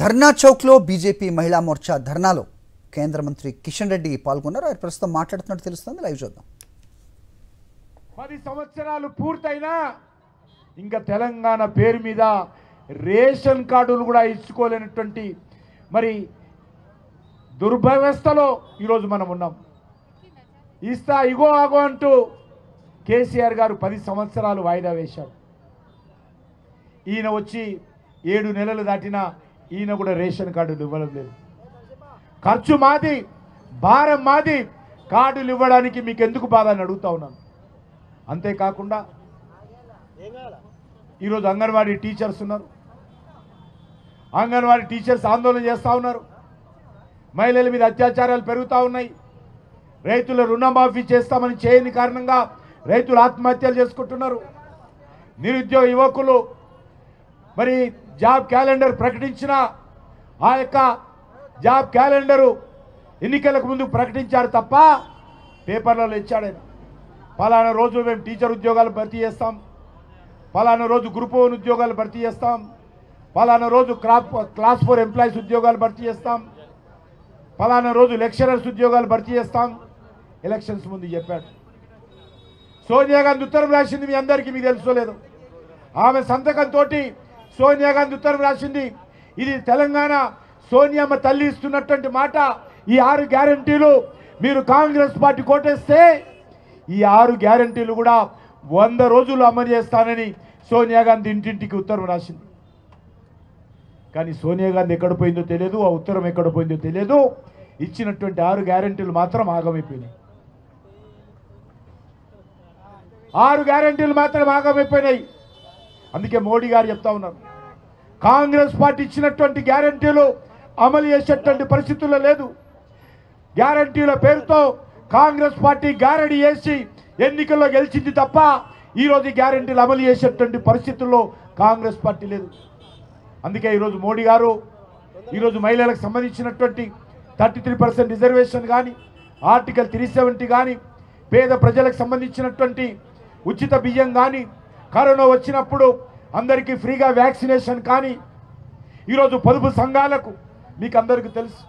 ధర్నా చౌక్లో BJP మహిళా మోర్చా ధర్నాలో కేంద్ర మంత్రి కిషన్ రెడ్డి పాల్గొన్నారు. ఆయన ప్రస్తుతం మాట్లాడుతున్నట్టు తెలుస్తుంది. లైవ్ చూద్దాం. 10 సంవత్సరాలు పూర్తయినా ఇంకా తెలంగాణ పేరు మీద రేషన్ కార్డులు కూడా ఇచ్చుకోలేనటువంటి మరి దుర్వ్యవస్థలో ఈరోజు మనం ఉన్నాం. ఇస్తా ఇగో ఆగో అంటూ కేసీఆర్ గారు 10 సంవత్సరాలు వాయిదా వేశారు. ఈయన వచ్చి 7 నెలలు దాటినా ఈయన కూడా రేషన్ కార్డులు ఇవ్వడం లేదు. ఖర్చు మాది, భారం మాది, కార్డులు ఇవ్వడానికి మీకు ఎందుకు బాధ అని అడుగుతా ఉన్నాను. అంతేకాకుండా ఈరోజు అంగన్వాడీ టీచర్స్ ఉన్నారు. అంగన్వాడీ టీచర్స్ ఆందోళన చేస్తూ ఉన్నారు. మహిళల మీద అత్యాచారాలు పెరుగుతూ ఉన్నాయి. రైతుల రుణమాఫీ చేస్తామని చేయని కారణంగా రైతులు ఆత్మహత్యలు చేసుకుంటున్నారు. నిరుద్యోగ యువకులు మరి జాబ్ క్యాలెండర్ ప్రకటించిన ఆ యొక్క జాబ్ క్యాలెండరు ఎన్నికలకు ముందు ప్రకటించారు తప్ప పేపర్లలో ఇచ్చాడని పలానా రోజు మేము టీచర్ ఉద్యోగాలు భర్తీ చేస్తాం, పలానా రోజు గ్రూప్ 1 ఉద్యోగాలు భర్తీ చేస్తాం, పలానా రోజు క్లాస్ 4 ఎంప్లాయీస్ ఉద్యోగాలు భర్తీ చేస్తాం, పలానా రోజు లెక్చరర్స్ ఉద్యోగాలు భర్తీ చేస్తాం ఎలక్షన్స్ ముందు చెప్పాడు. సోనియా గాంధీ ఉత్తరం రాసింది మీ అందరికీ, మీకు తెలుసుకోలేదు. ఆమె సంతకంతో సోనియా గాంధీ ఉత్తరం రాసింది. ఇది తెలంగాణ సోనియమ్మ తల్లి ఇస్తున్నటువంటి మాట. ఈ 6 గ్యారంటీలు మీరు కాంగ్రెస్ పార్టీ కోటేస్తే ఈ 6 గ్యారంటీలు కూడా 100 రోజులు అమలు చేస్తానని సోనియా గాంధీ ఇంటింటికి ఉత్తరం రాసింది. కానీ సోనియా గాంధీ ఎక్కడ పోయిందో తెలియదు, ఆ ఉత్తరం ఎక్కడ పోయిందో తెలియదు. ఇచ్చినటువంటి 6 గ్యారంటీలు మాత్రం ఆగమైపోయినాయి. 6 గ్యారంటీలు మాత్రం ఆగమైపోయినాయి. అందుకే మోడీ గారు చెప్తా ఉన్నారు, కాంగ్రెస్ పార్టీ ఇచ్చినటువంటి గ్యారంటీలు అమలు చేసేటువంటి పరిస్థితుల్లో లేదు. గ్యారంటీల పేరుతో కాంగ్రెస్ పార్టీ గారడీ చేసి ఎన్నికల్లో గెలిచింది తప్ప ఈరోజు గ్యారంటీలు అమలు చేసేటువంటి పరిస్థితుల్లో కాంగ్రెస్ పార్టీ లేదు. అందుకే ఈరోజు మోడీ గారు ఈరోజు మహిళలకు సంబంధించినటువంటి 33% రిజర్వేషన్ కానీ, ఆర్టికల్ 370 కానీ, పేద ప్రజలకు సంబంధించినటువంటి ఉచిత బియ్యం కానీ, కరోనా వచ్చినప్పుడు అందరికీ ఫ్రీగా వ్యాక్సినేషన్ కానీ, ఈరోజు పొదుపు సంఘాలకు మీకు అందరికీ తెలుసు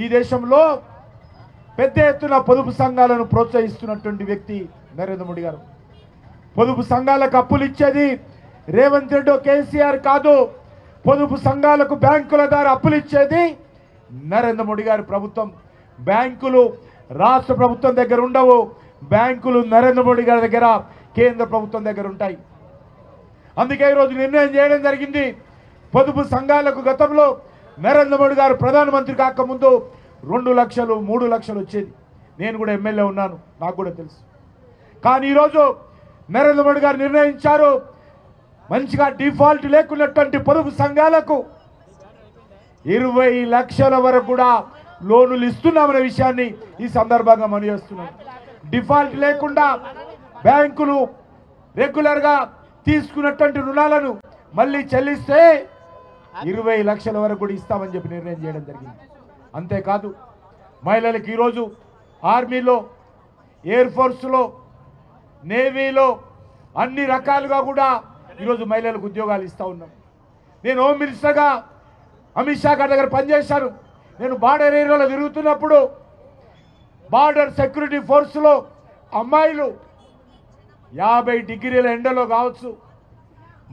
ఈ దేశంలో పెద్ద ఎత్తున పొదుపు సంఘాలను ప్రోత్సహిస్తున్నటువంటి వ్యక్తి నరేంద్ర మోడీ గారు. పొదుపు సంఘాలకు అప్పులు ఇచ్చేది రేవంత్ రెడ్డి కేసీఆర్ కాదు. పొదుపు సంఘాలకు బ్యాంకుల ద్వారా అప్పులు ఇచ్చేది నరేంద్ర మోడీ గారి ప్రభుత్వం. బ్యాంకులు రాష్ట్ర ప్రభుత్వం దగ్గర ఉండవు, బ్యాంకులు నరేంద్ర మోడీ గారి దగ్గర, కేంద్ర ప్రభుత్వం దగ్గర ఉంటాయి. అందుకే ఈరోజు నిర్ణయం చేయడం జరిగింది. పొదుపు సంఘాలకు గతంలో నరేంద్ర మోడీ గారు ప్రధానమంత్రి కాకముందు 2 లక్షలు 3 లక్షలు వచ్చేది. నేను కూడా ఎమ్మెల్యే ఉన్నాను, నాకు కూడా తెలుసు. కానీ ఈరోజు నరేంద్ర మోడీ గారు నిర్ణయించారు, మంచిగా డిఫాల్ట్ లేకున్నటువంటి పొదుపు సంఘాలకు 20 లక్షల వరకు కూడా లోనులు ఇస్తున్నామనే విషయాన్ని ఈ సందర్భంగా మనం చేస్తున్నాం. డిఫాల్ట్ లేకుండా బ్యాంకులు రెగ్యులర్గా తీసుకున్నటువంటి రుణాలను మళ్ళీ చెల్లిస్తే 20 లక్షల వరకు కూడా ఇస్తామని చెప్పి నిర్ణయం చేయడం జరిగింది. అంతేకాదు మహిళలకు ఈరోజు ఆర్మీలో, ఎయిర్ ఫోర్స్లో, నేవీలో అన్ని రకాలుగా కూడా ఈరోజు మహిళలకు ఉద్యోగాలు ఇస్తూ ఉన్నాం. నేను హోమ్ మినిస్టర్గా అమిత్ షా గారి దగ్గర పనిచేశాను. నేను బార్డర్ ఏరియాలో తిరుగుతున్నప్పుడు బార్డర్ సెక్యూరిటీ ఫోర్స్లో అమ్మాయిలు 50 డిగ్రీల ఎండలో కావచ్చు,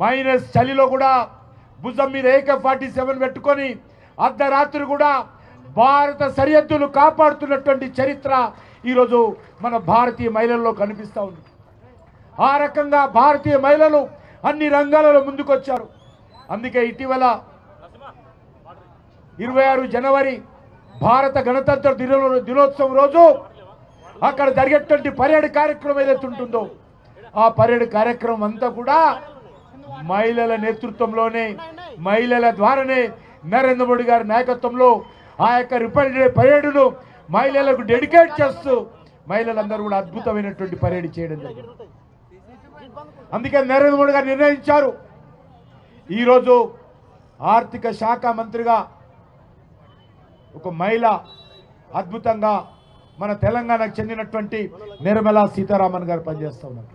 మైనస్ చలిలో కూడా భుజం మీద AK-47 పెట్టుకొని అర్ధరాత్రి కూడా భారత సరిహద్దులు కాపాడుతున్నటువంటి చరిత్ర ఈరోజు మన భారతీయ మహిళల్లో కనిపిస్తూ ఉంది. ఆ రకంగా భారతీయ మహిళలు అన్ని రంగాలలో ముందుకొచ్చారు. అందుకే ఇటీవల 26 జనవరి భారత గణతంత్ర దినోత్సవం రోజు అక్కడ జరిగేటువంటి పరేడ్ కార్యక్రమం ఏదైతే ఉంటుందో ఆ పరేడ్ కార్యక్రమం అంతా కూడా మహిళల నేతృత్వంలోనే, మహిళల ద్వారానే నరేంద్ర మోడీ గారి నాయకత్వంలో ఆ యొక్క రిపబ్లిక్ పరేడ్ను మహిళలకు డెడికేట్ చేస్తూ మహిళలందరూ కూడా అద్భుతమైనటువంటి పరేడ్ చేయడం జరిగింది. అందుకే నరేంద్ర మోడీ గారు నిర్ణయించారు, ఈరోజు ఆర్థిక శాఖ మంత్రిగా ఒక మహిళ అద్భుతంగా మన తెలంగాణకు చెందినటువంటి నిర్మలా సీతారామన్ గారు పనిచేస్తూ ఉన్నారు.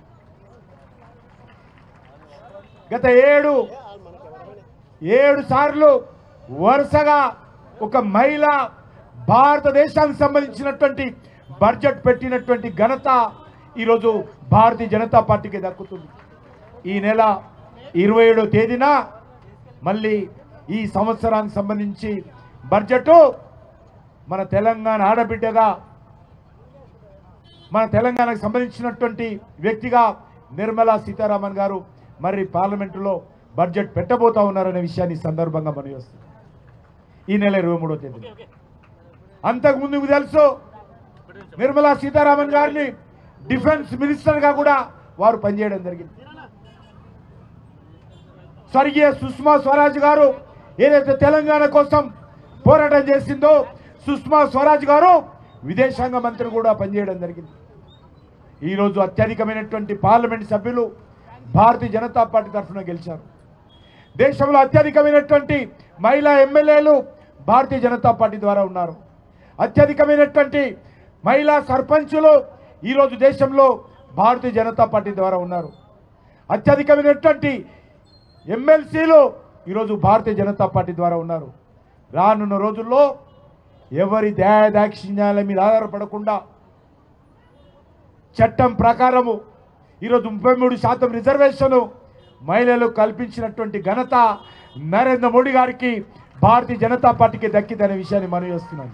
గత 7 సార్లు వరుసగా ఒక మహిళ భారతదేశానికి సంబంధించినటువంటి బడ్జెట్ పెట్టినటువంటి ఘనత ఈరోజు భారతీయ జనతా పార్టీకి దక్కుతుంది. ఈ నెల 27వ తేదీన మళ్ళీ ఈ సంవత్సరానికి సంబంధించి బడ్జెట్ మన తెలంగాణ ఆడబిడ్డగా, మన తెలంగాణకు సంబంధించినటువంటి వ్యక్తిగా నిర్మలా సీతారామన్ గారు మరి పార్లమెంటులో బడ్జెట్ పెట్టబోతా ఉన్నారనే విషయాన్ని సందర్భంగా మనవి వస్తుంది. ఈ నెల 23వ తేదీ. అంతకుముందు మీకు తెలుసు, నిర్మలా సీతారామన్ గారిని డిఫెన్స్ మినిస్టర్గా కూడా వారు పనిచేయడం జరిగింది. స్వర్గీయ సుష్మా స్వరాజ్ గారు ఏదైతే తెలంగాణ కోసం పోరాటం చేసిందో, సుష్మా స్వరాజ్ గారు విదేశాంగ మంత్రి కూడా పనిచేయడం జరిగింది. ఈరోజు అత్యధికమైనటువంటి పార్లమెంట్ సభ్యులు భారతీయ జనతా పార్టీ తరఫున గెలిచారు. దేశంలో అత్యధికమైనటువంటి మహిళా ఎమ్మెల్యేలు భారతీయ జనతా పార్టీ ద్వారా ఉన్నారు. అత్యధికమైనటువంటి మహిళా సర్పంచులు ఈరోజు దేశంలో భారతీయ జనతా పార్టీ ద్వారా ఉన్నారు. అత్యధికమైనటువంటి ఎమ్మెల్సీలు ఈరోజు భారతీయ జనతా పార్టీ ద్వారా ఉన్నారు. రానున్న రోజుల్లో ఎవరి దయాదాక్షిణ్యాల మీద ఆధారపడకుండా చట్టం ప్రకారము ఈరోజు 33% రిజర్వేషన్ మహిళలకు కల్పించినటువంటి ఘనత నరేంద్ర మోడీ గారికి, భారతీయ జనతా పార్టీకి దక్కిందనే విషయాన్ని మనం చేస్తున్నాను.